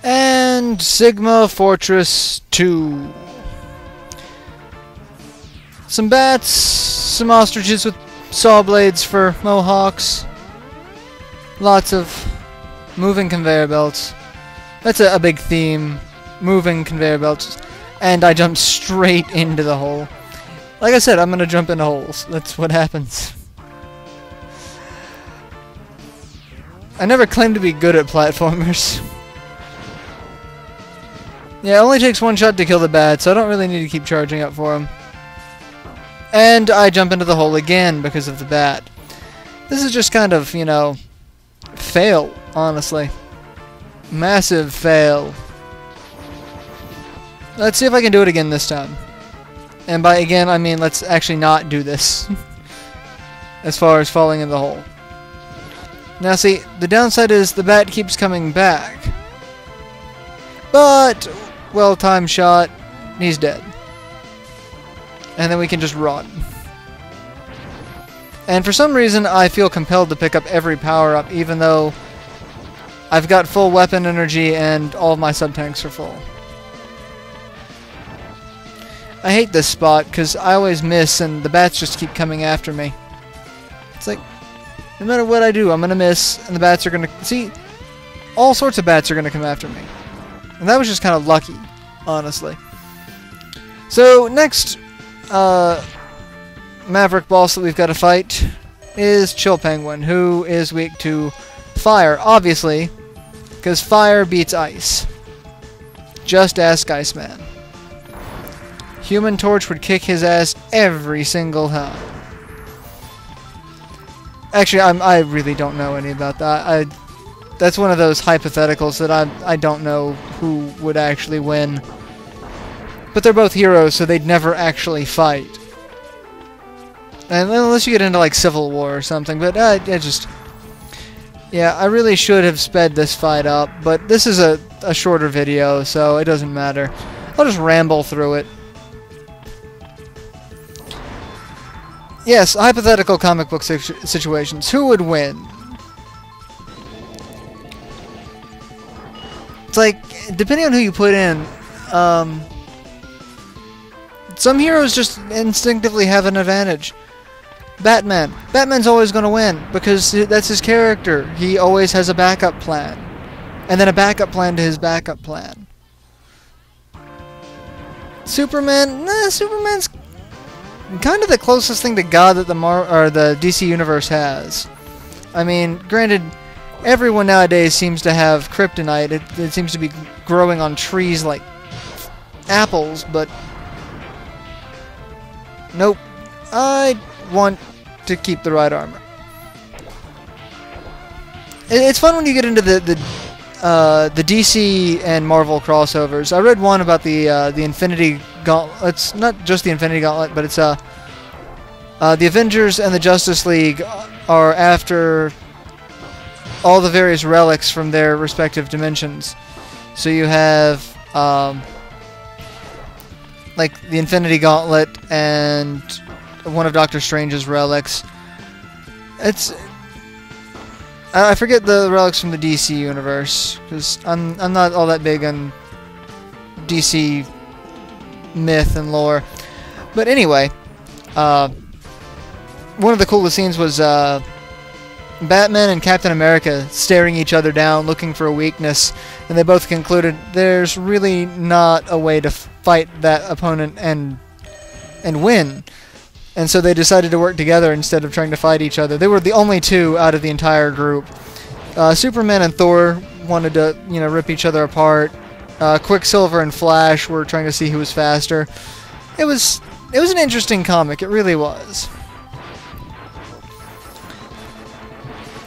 And Sigma Fortress 2. Some bats, some ostriches with saw blades for mohawks. Lots of moving conveyor belts. That's a big theme. Moving conveyor belts. And I jumped straight into the hole. Like I said, I'm gonna jump into holes. That's what happens. I never claimed to be good at platformers. Yeah, it only takes one shot to kill the bat, so I don't really need to keep charging up for him. And I jump into the hole again because of the bat. This is just kind of, you know, fail, honestly. Massive fail. Let's see if I can do it again this time. And by again, I mean let's actually not do this. As far as falling in the hole. Now see, the downside is the bat keeps coming back. But, well-timed shot, he's dead. And then we can just run. And for some reason, I feel compelled to pick up every power-up, even though I've got full weapon energy and all of my sub-tanks are full. I hate this spot, because I always miss, and the bats just keep coming after me. It's like, no matter what I do, I'm going to miss, and the bats are going to... See, all sorts of bats are going to come after me. And that was just kind of lucky, honestly. So, next Maverick boss that we've got to fight is Chill Penguin, who is weak to fire, obviously, because fire beats ice. Just ask Iceman. Human Torch would kick his ass every single time. Actually, I really don't know any about that. That's one of those hypotheticals that I don't know who would actually win. But they're both heroes, so they'd never actually fight. And unless you get into like Civil War or something, but I just... Yeah, I really should have sped this fight up, but this is a shorter video, so it doesn't matter. I'll just ramble through it. Yes, hypothetical comic book situations. Who would win? It's like, depending on who you put in, some heroes just instinctively have an advantage. Batman. Batman's always going to win, because that's his character. He always has a backup plan. And then a backup plan to his backup plan. Superman? Nah, Superman's kind of the closest thing to God that the DC Universe has. I mean, granted, everyone nowadays seems to have kryptonite. It seems to be growing on trees like apples, but... Nope. I want to keep the right armor. It's fun when you get into the DC and Marvel crossovers. I read one about the Infinity Gauntlet. It's not just the Infinity Gauntlet, but it's the Avengers and the Justice League are after all the various relics from their respective dimensions. So you have like the Infinity Gauntlet and one of Doctor Strange's relics. I forget the relics from the DC universe, because I'm not all that big on DC myth and lore. But anyway, one of the coolest scenes was Batman and Captain America staring each other down, looking for a weakness, and they both concluded there's really not a way to fight that opponent and win. And so they decided to work together instead of trying to fight each other. They were the only two out of the entire group. Superman and Thor wanted to, you know, rip each other apart. Quicksilver and Flash were trying to see who was faster. It was an interesting comic. It really was.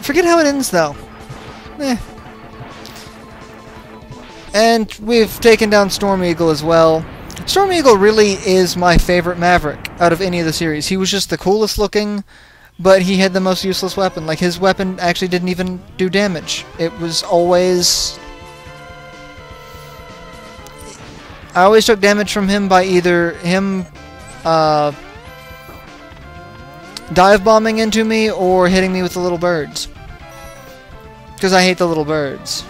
Forget how it ends, though. And we've taken down Storm Eagle as well. Storm Eagle really is my favorite Maverick out of any of the series. He was just the coolest looking, but he had the most useless weapon. Like, his weapon actually didn't even do damage. It was always... I always took damage from him by either him dive bombing into me or hitting me with the little birds. Because I hate the little birds.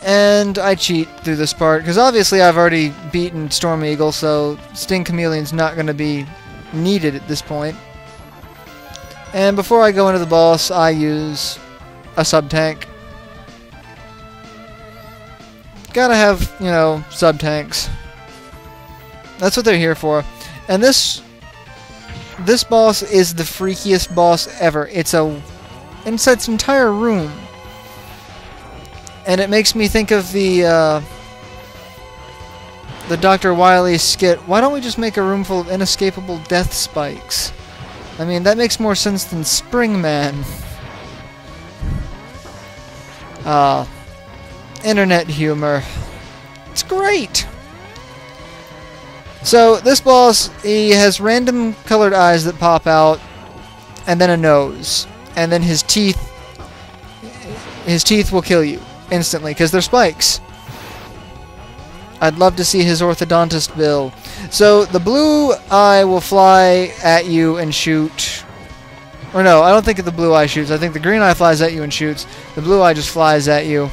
And I cheat through this part, because obviously I've already beaten Storm Eagle, so Sting Chameleon's not going to be needed at this point. And before I go into the boss, I use a sub-tank. Gotta have, you know, sub-tanks. That's what they're here for. And this boss is the freakiest boss ever. It's its entire room. And it makes me think of the Dr. Wily skit, why don't we just make a room full of inescapable death spikes? I mean, that makes more sense than Springman. Internet humor. It's great! So, this boss, he has random colored eyes that pop out, and then a nose. And then his teeth will kill you instantly, because they're spikes. I'd love to see his orthodontist bill. So, the blue eye will fly at you and shoot. Or no, I don't think the blue eye shoots. I think the green eye flies at you and shoots. The blue eye just flies at you.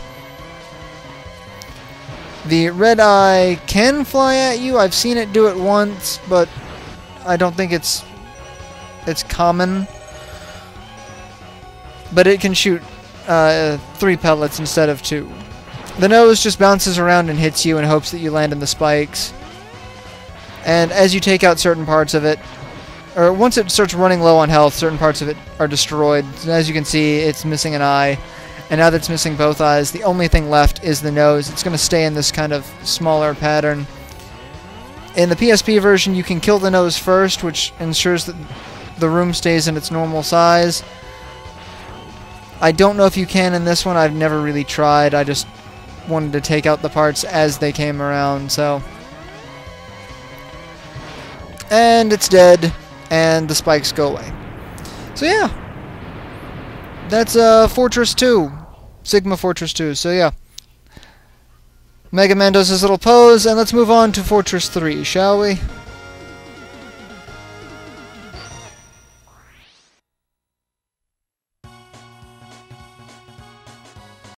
The red eye can fly at you. I've seen it do it once, but I don't think it's common. But it can shoot 3 pellets instead of 2. The nose just bounces around and hits you in hopes that you land in the spikes. And as you take out certain parts of it, or once it starts running low on health, certain parts of it are destroyed. And as you can see, it's missing an eye. And now that it's missing both eyes, the only thing left is the nose. It's going to stay in this kind of smaller pattern. In the PSP version, you can kill the nose first, which ensures that the room stays in its normal size. I don't know if you can in this one. I've never really tried. I just wanted to take out the parts as they came around, so. And it's dead, and the spikes go away. So yeah. That's Fortress 2. Sigma Fortress 2, so yeah. Mega Man does his little pose, and let's move on to Fortress 3, shall we?